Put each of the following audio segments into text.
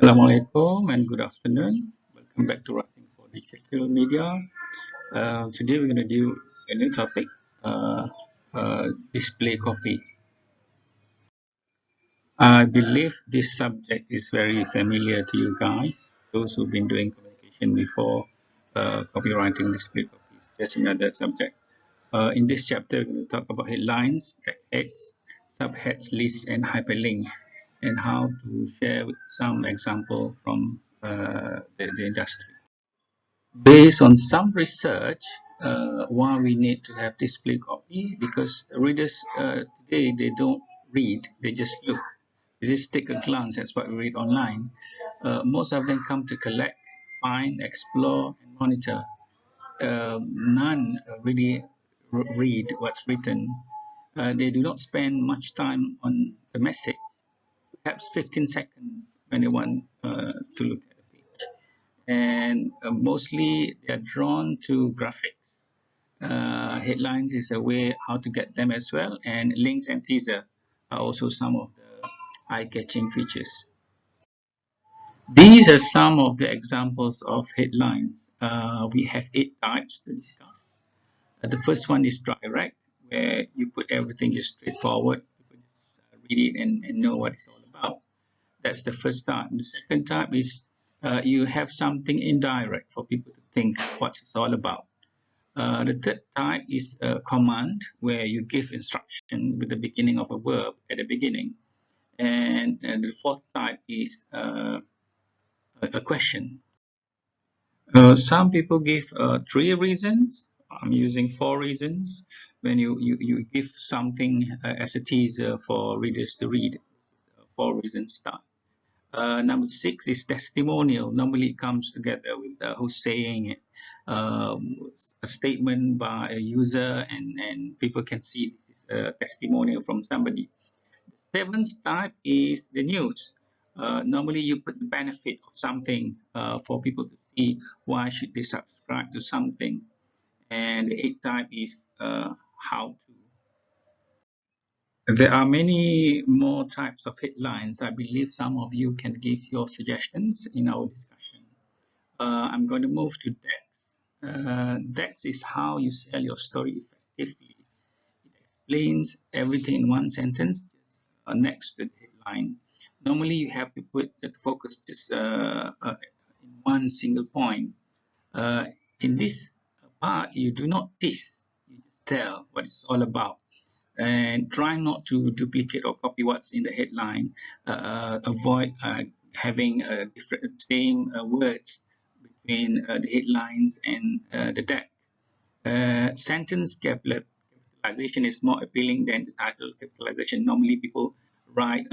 Assalamualaikum and good afternoon. Welcome back to Writing for Digital Media. Today we're going to do a new topic, display copy. I believe this subject is very familiar to you guys, those who've been doing communication before. Copywriting display copy is just another subject. In this chapter, we're going to talk about headlines, heads, subheads, lists, and hyperlink, and how to share with some example from the industry. Based on some research, why we need to have display copy, because readers today they don't read, they just look, they just take a glance at what we read online. Most of them come to collect, find, explore, and monitor. None really read what's written. They do not spend much time on the message, perhaps 15 seconds when they want to look at the page. And mostly they are drawn to graphics. Headlines is a way how to get them as well, and links and teaser are also some of the eye-catching features. These are some of the examples of headlines. We have 8 types to discuss. The first one is direct, where you put everything just straightforward. People just read it and know what it's all about. That's the first type. The second type is you have something indirect for people to think what it's all about. The third type is a command, where you give instruction with the beginning of a verb at the beginning. And the fourth type is a question. Some people give 3 reasons. I'm using 4 reasons. When you give something as a teaser for readers to read, 4 reasons start. Number 6 is testimonial. Normally it comes together with who's saying it, a statement by a user, and people can see this is a testimonial from somebody. The seventh type is the news. Normally you put the benefit of something for people to see why should they subscribe to something. And the eighth type is how to. There are many more types of headlines. I believe some of you can give your suggestions in our discussion. I'm going to move to DEX. DEX is how you sell your story effectively. It explains everything in one sentence next to the headline. Normally, you have to put the focus just in one single point. In this part, you do not tease, you just tell what it's all about. And try not to duplicate or copy what's in the headline. Avoid having different same words between the headlines and the deck. Sentence capitalization is more appealing than the title capitalization. Normally people write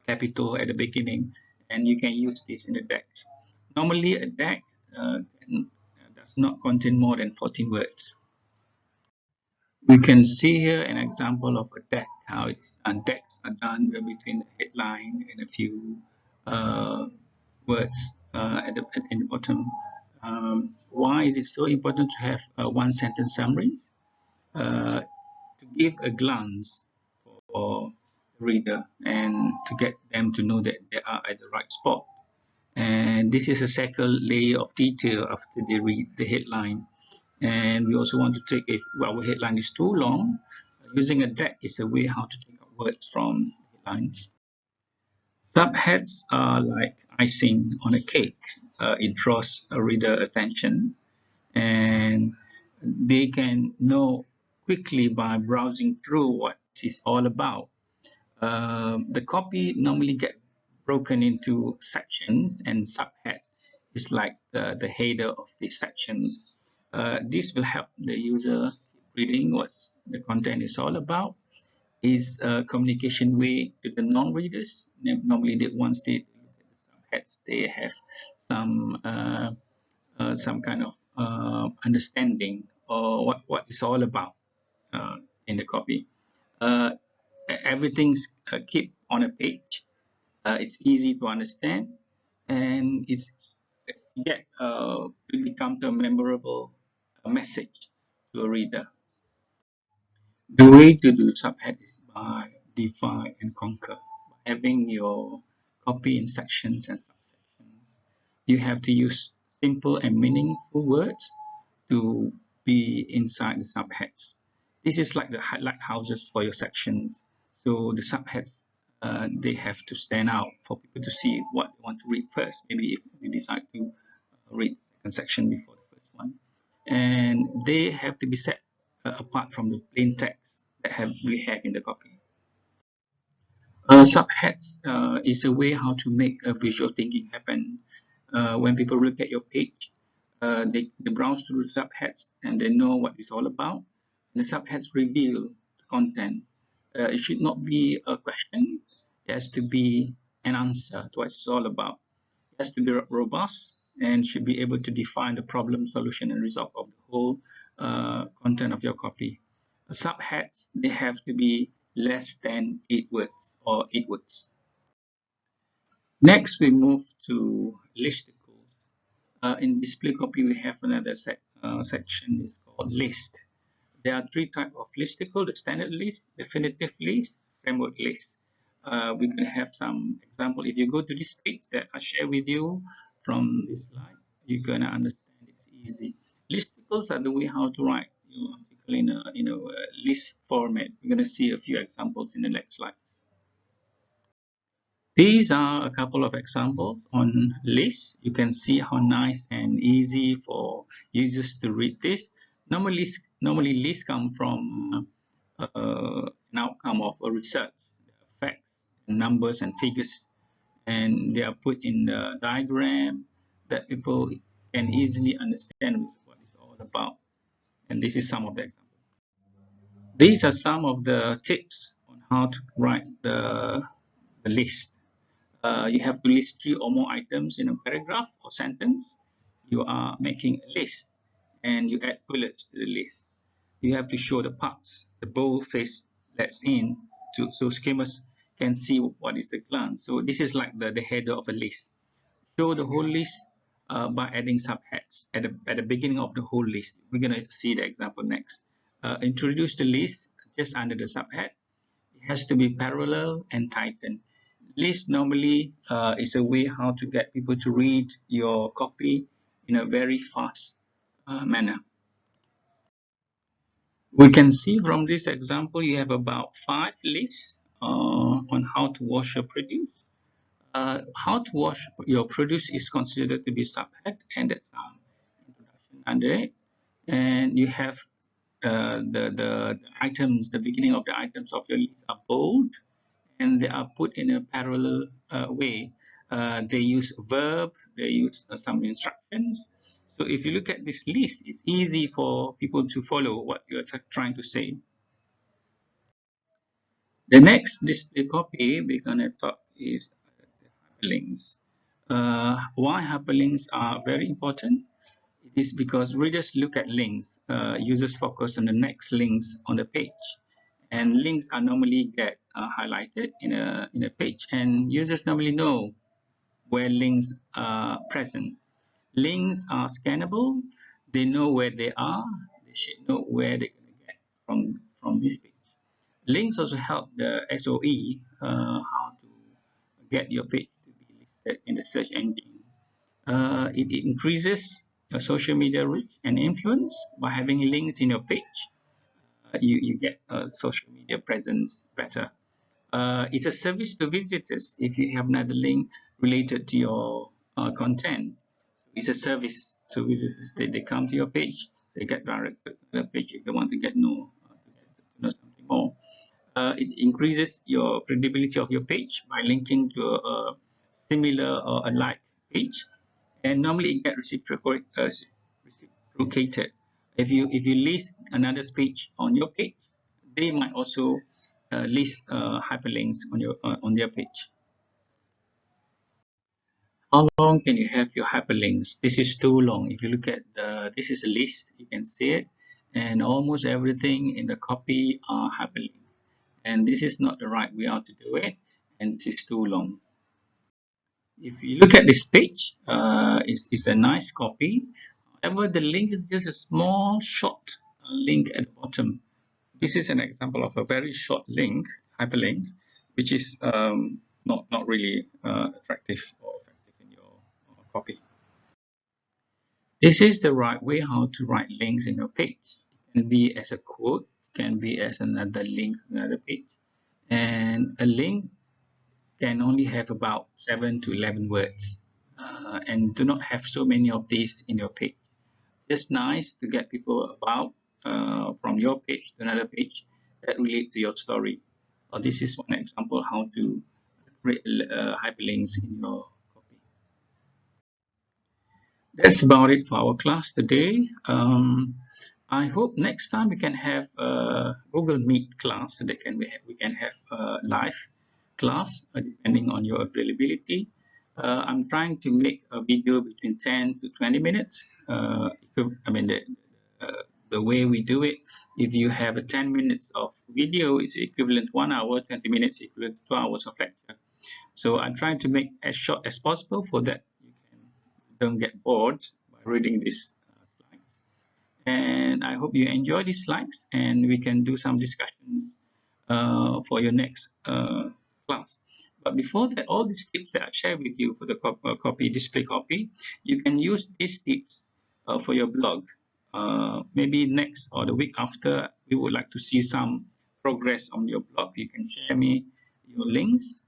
capital at the beginning, and you can use this in the deck. Normally a deck does not contain more than 14 words. We can see here an example of a deck, how it is done. Decks are done between the headline and a few words in the bottom. Why is it so important to have a one sentence summary? To give a glance for the reader and to get them to know that they are at the right spot. And this is a second layer of detail after they read the headline. And we also want to take, if our headline is too long, using a deck is a way how to take out words from headlines. Subheads are like icing on a cake. It draws a reader attention, and they can know quickly by browsing through what it's all about. The copy normally get broken into sections, and subhead is like the header of the sections. This will help the user reading what the content is all about. Is a communication way to the non-readers. Normally, once they look at the subheads, they have some kind of understanding or what it's all about in the copy. Uh, Everything's keep on a page. It's easy to understand, and it's yet to become a memorable message to a reader. The way to do subhead is by divide and conquer. Having your copy in sections and subsections. You have to use simple and meaningful words to be inside the subheads. This is like the lighthouses for your sections. So the subheads, they have to stand out for people to see what they want to read first. Maybe if you decide to read the second section before the first one. And they have to be set apart from the plain text that we have in the copy. Subheads is a way how to make a visual thinking happen. When people look at your page, they browse through the subheads and they know what it's all about. And the subheads reveal the content. It should not be a question. It has to be an answer to what it's all about. It has to be robust and should be able to define the problem, solution, and result of the whole content of your copy. Subheads, they have to be less than 8 words or 8 words. Next, we move to listicles. In display copy, we have another section is called list. There are 3 types of listicle: the standard list, definitive list, framework list. We're going to have some example. If you go to this page that I share with you from this slide, you're going to understand it's easy. Listicles are the way how to write your article in a list format. We're going to see a few examples in the next slides. These are a couple of examples on lists. You can see how nice and easy for users to read this. Normally lists come from an outcome of a research, facts, numbers, and figures, and they are put in the diagram that people can easily understand what it's all about. And this is some of the examples. These are some of the tips on how to write the list. You have to list 3 or more items in a paragraph or sentence. You are making a list and you add bullets to the list. You have to show the parts, the boldface that's in, so skimmers can see what is a glance. So this is like the header of a list. Show the whole list by adding subheads at the beginning of the whole list. We're going to see the example next. Introduce the list just under the subhead. It has to be parallel and tightened. List normally is a way how to get people to read your copy in a very fast manner. We can see from this example you have about 5 lists on how to wash your produce. How to wash your produce is considered to be subhead, and that's some introduction under it. And you have the items, the beginning of the items of your list are bold, and they are put in a parallel way. They use a verb, they use some instructions. So if you look at this list, it's easy for people to follow what you're trying to say. The next display copy we're going to talk is hyperlinks. Why hyperlinks are very important? It is because readers look at links. Users focus on the next links on the page. And links are normally get highlighted in a page, and users normally know where links are present. Links are scannable. They know where they are. They should know where they're going to get from this page. Links also help the SOE how to get your page to be listed in the search engine. It increases your social media reach and influence by having links in your page. You get a social media presence better. It's a service to visitors if you have another link related to your content. It's a service to visitors. They come to your page, they get directed to the page if they want to know something more. It increases your credibility of your page by linking to a similar or a like page, and normally it gets reciprocated. If you list another page on your page, they might also list hyperlinks on their page. How long can you have your hyperlinks? This is too long. If you look at this is a list, you can see it, and almost everything in the copy are hyperlinks. And this is not the right way how to do it, and this is too long. If you look at this page, it's a nice copy. However, the link is just a small short link at the bottom. This is an example of a very short link, hyperlink, which is not really attractive or effective in your copy. This is the right way how to write links in your page. It can be as a quote, it can be as another link, another page. And a link can only have about 7 to 11 words. And do not have so many of these in your page. Just nice to get people about from your page to another page that relate to your story. This is one example how to create hyperlinks in your copy. That's about it for our class today. I hope next time we can have a Google Meet class so that we can have a live class depending on your availability. I'm trying to make a video between 10 to 20 minutes. I mean the way we do it, if you have a 10 minutes of video, it's equivalent 1 hour, 20 minutes equivalent to 2 hours of lecture. So I'm trying to make as short as possible for that you don't get bored by reading these slides. And I hope you enjoy these slides and we can do some discussion for your next class. But before that, all these tips that I share with you for the copy, display copy, you can use these tips for your blog. Maybe next or the week after, we would like to see some progress on your blog. You can share me your links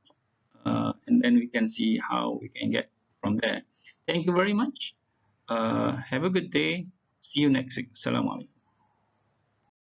and then we can see how we can get from there. Thank you very much. Have a good day. See you next week. Assalamu alaikum.